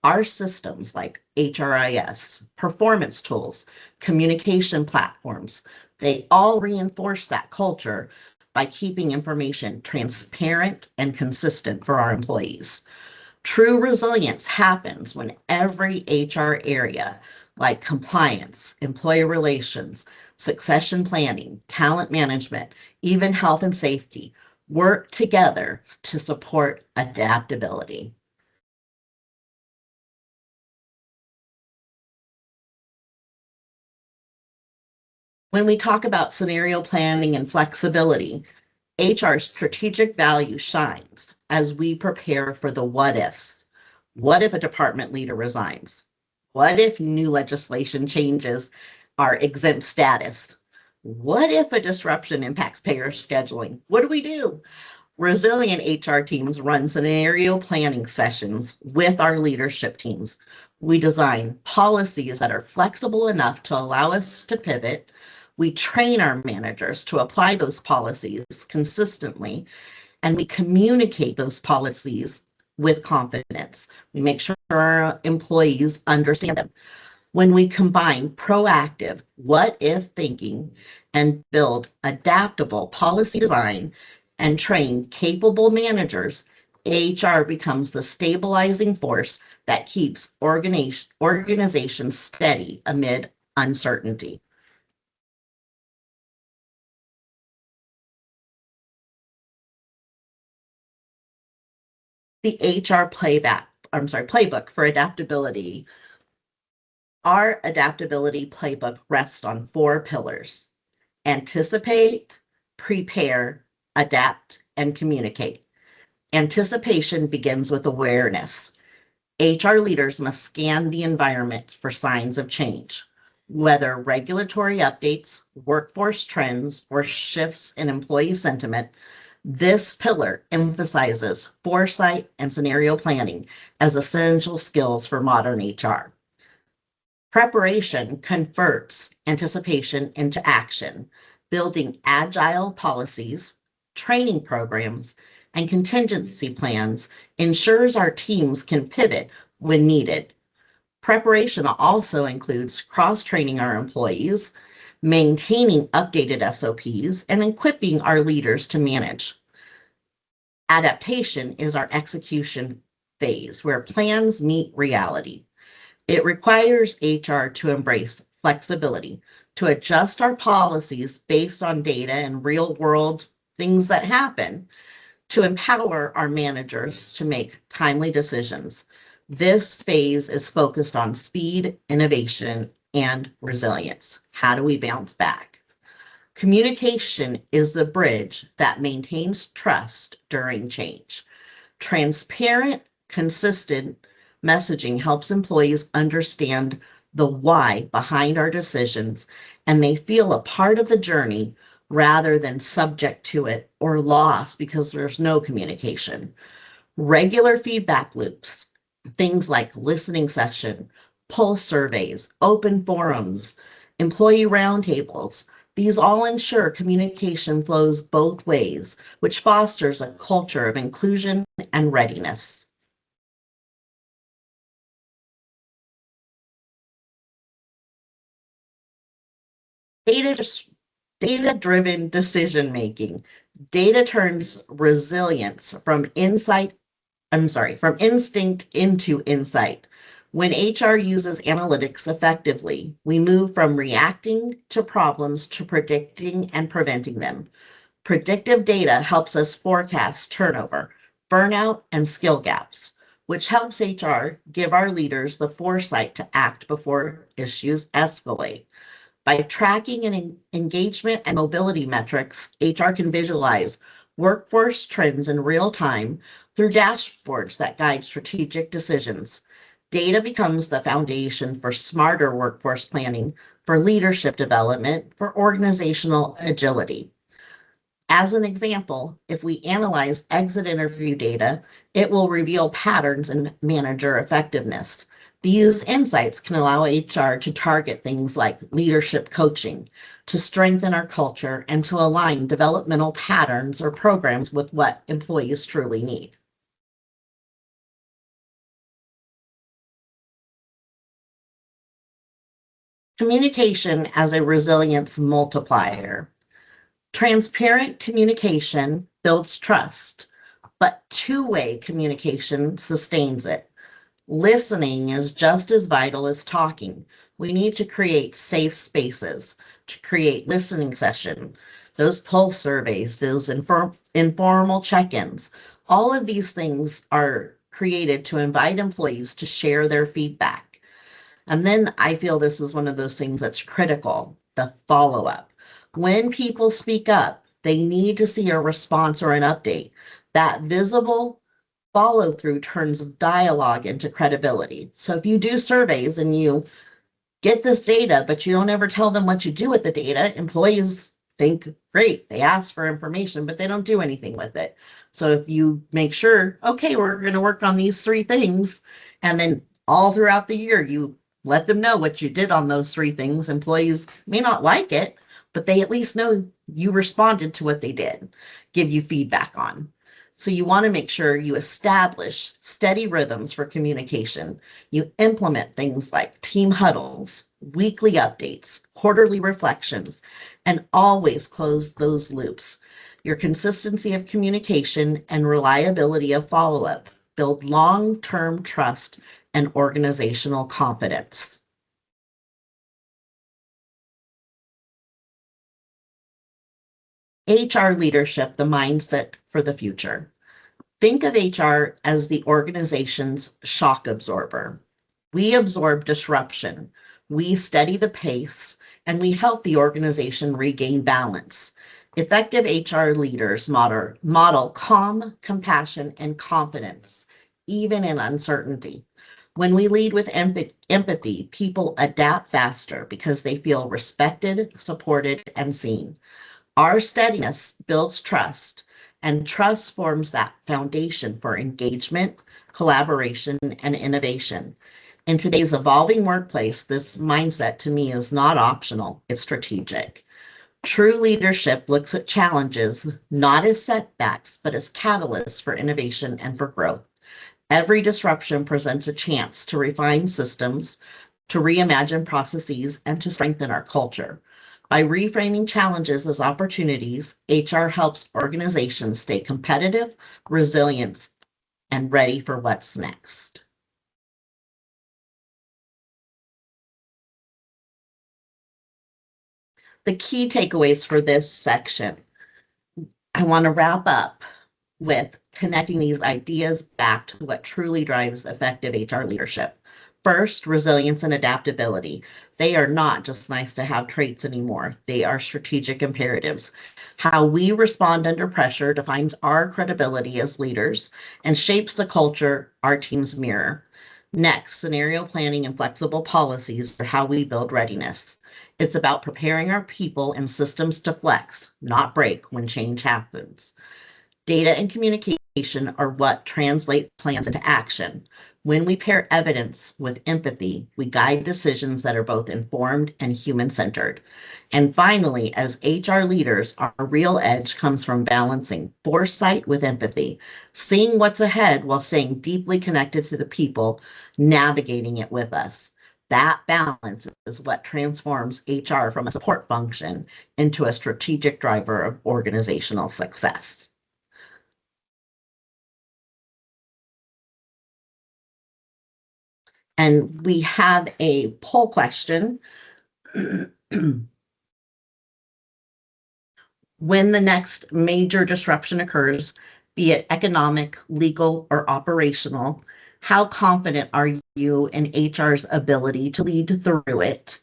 Our systems like HRIS, performance tools, communication platforms, they all reinforce that culture by keeping information transparent and consistent for our employees. True resilience happens when every HR area like compliance, employee relations, succession planning, talent management, even health and safety work together to support adaptability. When we talk about scenario planning and flexibility, HR strategic value shines as we prepare for the what ifs. What if a department leader resigns? What if new legislation changes our exempt status? What if a disruption impacts payer scheduling? What do we do? Resilient HR teams run scenario planning sessions with our leadership teams. We design policies that are flexible enough to allow us to pivot. We train our managers to apply those policies consistently, and we communicate those policies with confidence. We make sure our employees understand them. When we combine proactive what if thinking and build adaptable policy design and train capable managers, HR becomes the stabilizing force that keeps organizations steady amid uncertainty. The HR playbook for adaptability. Our adaptability playbook rests on 4 pillars: anticipate, prepare, adapt, and communicate. Anticipation begins with awareness. HR leaders must scan the environment for signs of change, whether regulatory updates, workforce trends, or shifts in employee sentiment. This pillar emphasizes foresight and scenario planning as essential skills for modern HR. Preparation converts anticipation into action, building agile policies, training programs, and contingency plans ensures our teams can pivot when needed. Preparation also includes cross-training our employees, maintaining updated SOPs, and equipping our leaders to manage. Adaptation is our execution phase, where plans meet reality. It requires HR to embrace flexibility, to adjust our policies based on data and real-world things that happen, to empower our managers to make timely decisions. This phase is focused on speed, innovation, and resilience. How do we bounce back? Communication is the bridge that maintains trust during change. Transparent, consistent messaging helps employees understand the why behind our decisions, and they feel a part of the journey rather than subject to it or lost because there's no communication. Regular feedback loops, things like listening session, pulse surveys, open forums, employee roundtables, these all ensure communication flows both ways, which fosters a culture of inclusion and readiness. Data-driven decision making. Data turns resilience from instinct into insight. When HR uses analytics effectively, we move from reacting to problems to predicting and preventing them. Predictive data helps us forecast turnover, burnout, and skill gaps, which helps HR give our leaders the foresight to act before issues escalate. By tracking engagement and mobility metrics, HR can visualize workforce trends in real time through dashboards that guide strategic decisions. Data becomes the foundation for smarter workforce planning, for leadership development, for organizational agility. As an example, if we analyze exit interview data, it will reveal patterns in manager effectiveness. These insights can allow HR to target things like leadership coaching, to strengthen our culture, and to align developmental patterns or programs with what employees truly need. Communication as a resilience multiplier. Transparent communication builds trust, but two-way communication sustains it. Listening is just as vital as talking. We need to create safe spaces, to create listening session, those pulse surveys, those informal check-ins. All of these things are created to invite employees to share their feedback. And then I feel this is one of those things that's critical, the follow-up. When people speak up, they need to see a response or an update. That visible follow through turns dialogue into credibility. So if you do surveys and you get this data, but you don't ever tell them what you do with the data, employees think, great, they ask for information, but they don't do anything with it. So if you make sure, okay, we're going to work on these 3 things, and then all throughout the year, you let them know what you did on those 3 things. Employees may not like it, but they at least know you responded to what they did, give you feedback on. So you want to make sure you establish steady rhythms for communication. You implement things like team huddles, weekly updates, quarterly reflections, and always close those loops. Your consistency of communication and reliability of follow-up build long-term trust and organizational competence. HR leadership, the mindset for the future. Think of HR as the organization's shock absorber. We absorb disruption, we steady the pace, and we help the organization regain balance. Effective HR leaders model calm, compassion, and confidence, even in uncertainty. When we lead with empathy, people adapt faster because they feel respected, supported, and seen. Our steadiness builds trust, and trust forms that foundation for engagement, collaboration, and innovation. In today's evolving workplace, this mindset to me is not optional, it's strategic. True leadership looks at challenges not as setbacks, but as catalysts for innovation and for growth. Every disruption presents a chance to refine systems, to reimagine processes, and to strengthen our culture. By reframing challenges as opportunities, HR helps organizations stay competitive, resilient, and ready for what's next. The key takeaways for this section. I want to wrap up with connecting these ideas back to what truly drives effective HR leadership. First, resilience and adaptability. They are not just nice to have traits anymore. They are strategic imperatives. How we respond under pressure defines our credibility as leaders and shapes the culture our teams mirror. Next, scenario planning and flexible policies are how we build readiness. It's about preparing our people and systems to flex, not break when change happens. Data and communication are what translate plans into action. When we pair evidence with empathy, we guide decisions that are both informed and human-centered. And finally, as HR leaders, our real edge comes from balancing foresight with empathy, seeing what's ahead while staying deeply connected to the people navigating it with us. That balance is what transforms HR from a support function into a strategic driver of organizational success. And we have a poll question. When the next major disruption occurs, be it economic, legal, or operational, how confident are you in HR's ability to lead through it?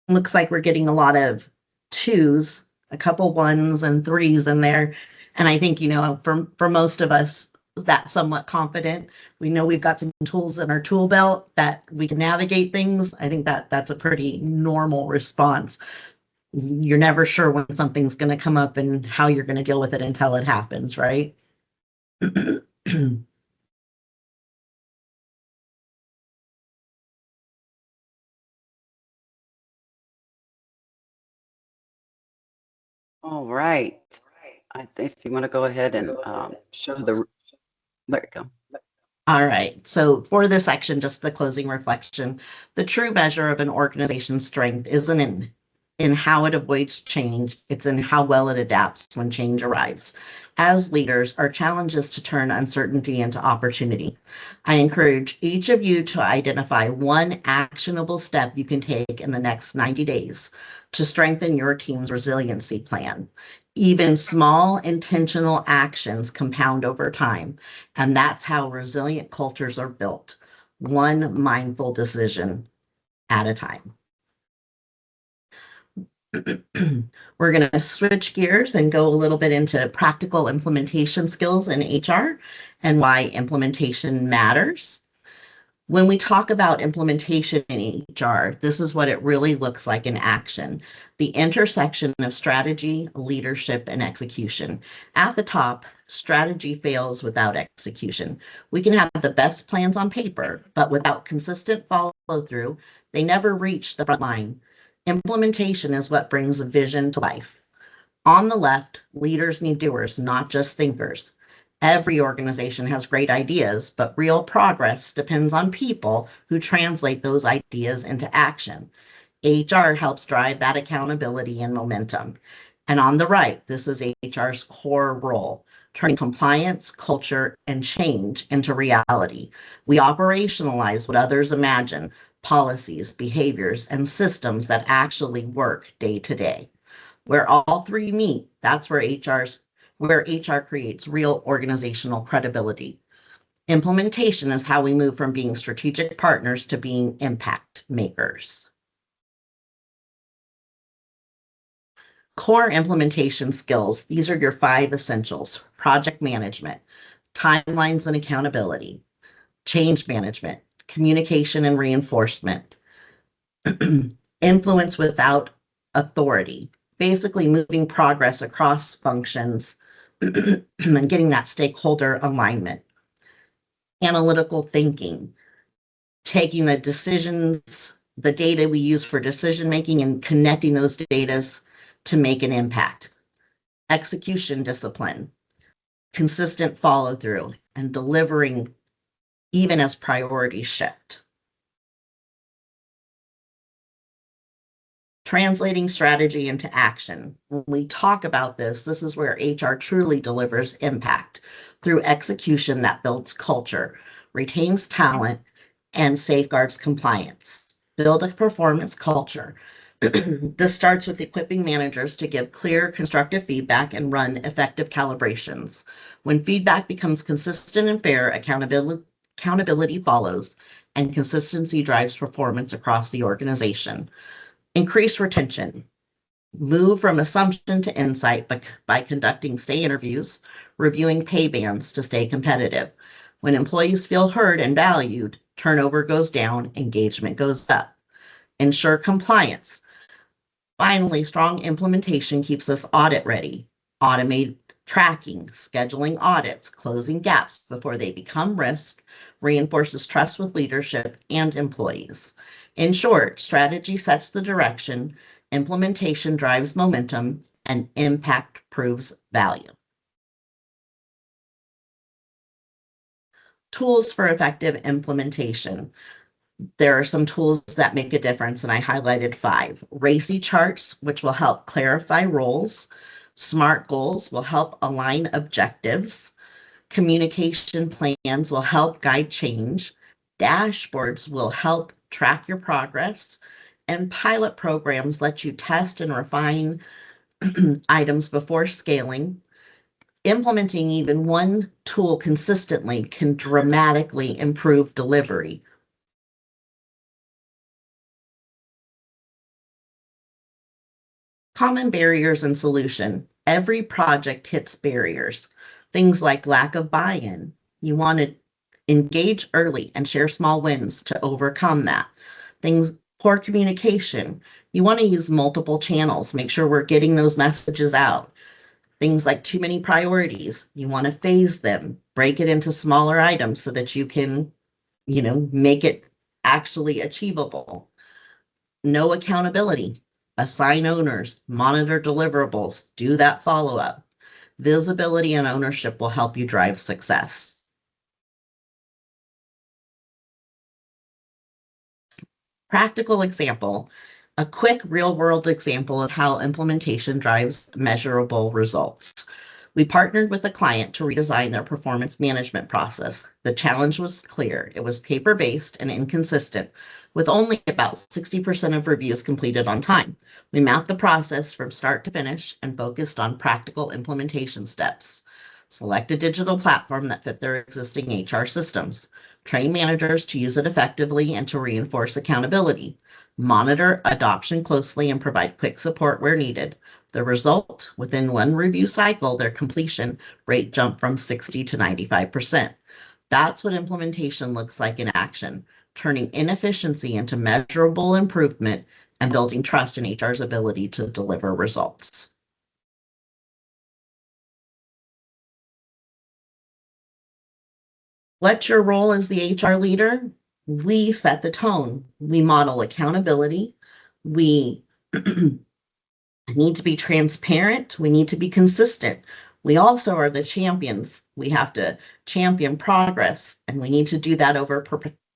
Looks like we're getting a lot of 2s, a couple 1s and 3s in there. And I think, for most of us, that's somewhat confident. We know we've got some tools in our tool belt that we can navigate things. I think that's a pretty normal response. You're never sure when something's going to come up and how you're going to deal with it until it happens, right? All right. If you want to go ahead and show the, there you go. All right. So for this section, just the closing reflection, the true measure of an organization's strength isn't in in how it avoids change. It's in how well it adapts when change arrives. As leaders, our challenge is to turn uncertainty into opportunity. I encourage each of you to identify one actionable step you can take in the next 90 days to strengthen your team's resiliency plan. Even small intentional actions compound over time, and that's how resilient cultures are built, one mindful decision at a time. We're going to switch gears and go a little bit into practical implementation skills in HR and why implementation matters. When we talk about implementation in HR, this is what it really looks like in action. The intersection of strategy, leadership, and execution. At the top, strategy fails without execution. We can have the best plans on paper, but without consistent follow-through, they never reach the front line. Implementation is what brings a vision to life. On the left, leaders need doers, not just thinkers. Every organization has great ideas, but real progress depends on people who translate those ideas into action. HR helps drive that accountability and momentum. And on the right, this is HR's core role, turning compliance, culture, and change into reality. We operationalize what others imagine, policies, behaviors, and systems that actually work day to day. Where all three meet, that's where HR creates real organizational credibility. Implementation is how we move from being strategic partners to being impact makers. Core implementation skills, these are your 5 essentials: project management, timelines and accountability, change management, communication and reinforcement, influence without authority, basically moving progress across functions and getting that stakeholder alignment. Analytical thinking, taking the decisions, the data we use for decision making and connecting those data to make an impact. Execution discipline, consistent follow through, and delivering even as priorities shift. Translating strategy into action. When we talk about this, this is where HR truly delivers impact through execution that builds culture, retains talent, and safeguards compliance. Build a performance culture. This starts with equipping managers to give clear, constructive feedback and run effective calibrations. When feedback becomes consistent and fair, accountability follows, and consistency drives performance across the organization. Increase retention. Move from assumption to insight by conducting stay interviews, reviewing pay bands to stay competitive. When employees feel heard and valued, turnover goes down, engagement goes up. Ensure compliance. Finally, strong implementation keeps us audit ready. Automate tracking, scheduling audits, closing gaps before they become risk, reinforces trust with leadership and employees. In short, strategy sets the direction, implementation drives momentum, and impact proves value. Tools for effective implementation. There are some tools that make a difference, and I highlighted 5. RACI charts, which will help clarify roles. SMART goals will help align objectives. Communication plans will help guide change. Dashboards will help track your progress. And pilot programs let you test and refine items before scaling. Implementing even one tool consistently can dramatically improve delivery. Common barriers and solution. Every project hits barriers. Things like lack of buy-in. You want to engage early and share small wins to overcome that. Poor communication. You want to use multiple channels. Make sure we're getting those messages out. Things like too many priorities. You want to phase them, break it into smaller items so that you can, make it actually achievable. No accountability. Assign owners, monitor deliverables, do that follow-up. Visibility and ownership will help you drive success. Practical example, A quick real-world example of how implementation drives measurable results. We partnered with a client to redesign their performance management process. The challenge was clear. It was paper-based and inconsistent, with only about 60% of reviews completed on time. We mapped the process from start to finish and focused on practical implementation steps. Select a digital platform that fit their existing HR systems. Train managers to use it effectively and to reinforce accountability. Monitor adoption closely and provide quick support where needed. The result, within one review cycle, their completion rate jumped from 60 to 95%. That's what implementation looks like in action, turning inefficiency into measurable improvement and building trust in HR's ability to deliver results. What's your role as the HR leader? We set the tone. We model accountability. We need to be transparent. We need to be consistent. We also are the champions. We have to champion progress, and we need to do that over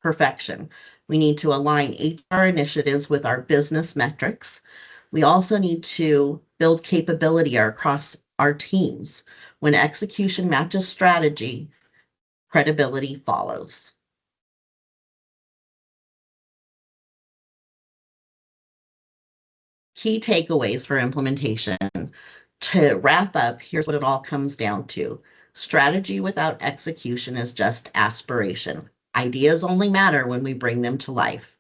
perfection. We need to align HR initiatives with our business metrics. We also need to build capability across our teams. When execution matches strategy, credibility follows. Key takeaways for implementation. To wrap up, here's what it all comes down to. Strategy without execution is just aspiration. Ideas only matter when we bring them to life.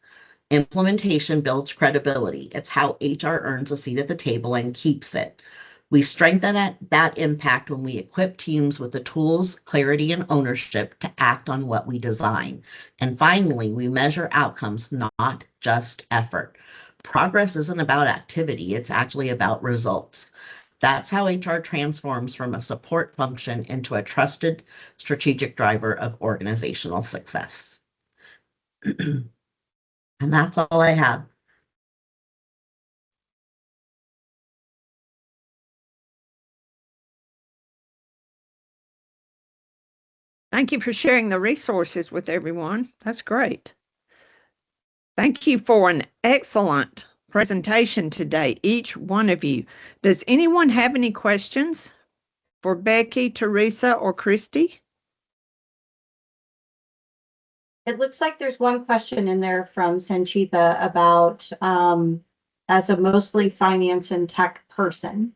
Implementation builds credibility. It's how HR earns a seat at the table and keeps it. We strengthen that impact when we equip teams with the tools, clarity, and ownership to act on what we design. And finally, we measure outcomes, not just effort. Progress isn't about activity, it's actually about results. That's how HR transforms from a support function into a trusted strategic driver of organizational success. And that's all I have. Thank you for sharing the resources with everyone. That's great. Thank you for an excellent presentation today, each one of you. Does anyone have any questions for Becky, Teresa, or Christy? It looks like there's one question in there from Sanchita about, as a mostly finance and tech person,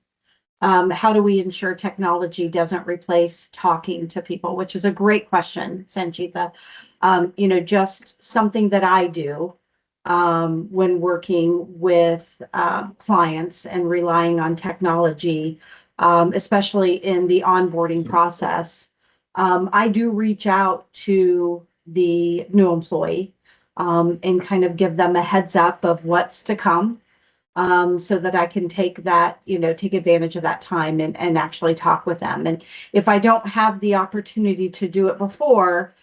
how do we ensure technology doesn't replace talking to people? Which is a great question, Sanchita. Just something that I do when working with clients and relying on technology, especially in the onboarding process. I do reach out to the new employee and kind of give them a heads up of what's to come, so that I can take advantage of that time and actually talk with them. And if I don't have the opportunity to do it before,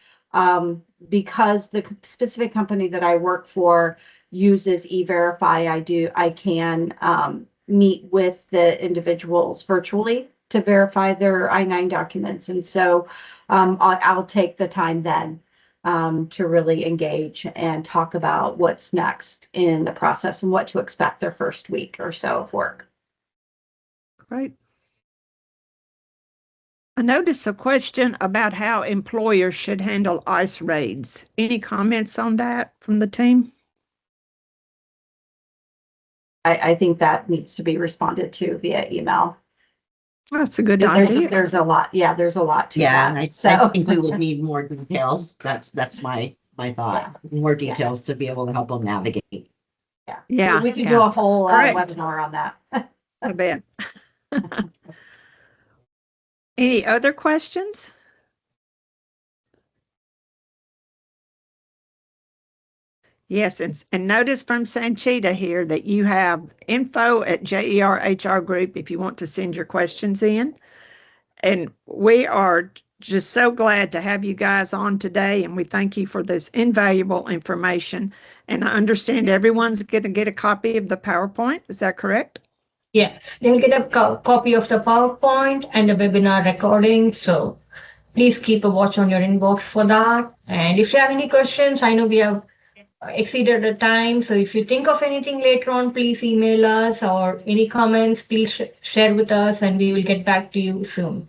because the specific company that I work for uses E-Verify, I can meet with the individuals virtually to verify their I-9 documents. And so I'll take the time then to really engage and talk about what's next in the process and what to expect their first week or so of work. Great. I noticed a question about how employers should handle ICE raids. Any comments on that from the team? I think that needs to be responded to via email. That's a good idea. There's a lot. Yeah, there's a lot to Yeah, that. I think we would need more details. That's my thought. More details to be able to help them navigate. Yeah. We could do a whole Correct. webinar on that. I bet. Any other questions? Yes, and notice from Sanchita here that you have info@JER HR Group if you want to send your questions in. And we are just so glad to have you guys on today, and we thank you for this invaluable information. And I understand everyone's going to get a copy of the PowerPoint. Is that correct? Yes, they'll get a copy of the PowerPoint and the webinar recording. So please keep a watch on your inbox for that. And if you have any questions, I know we have exceeded the time. So if you think of anything later on, please email us, or any comments, please share with us, and we will get back to you soon.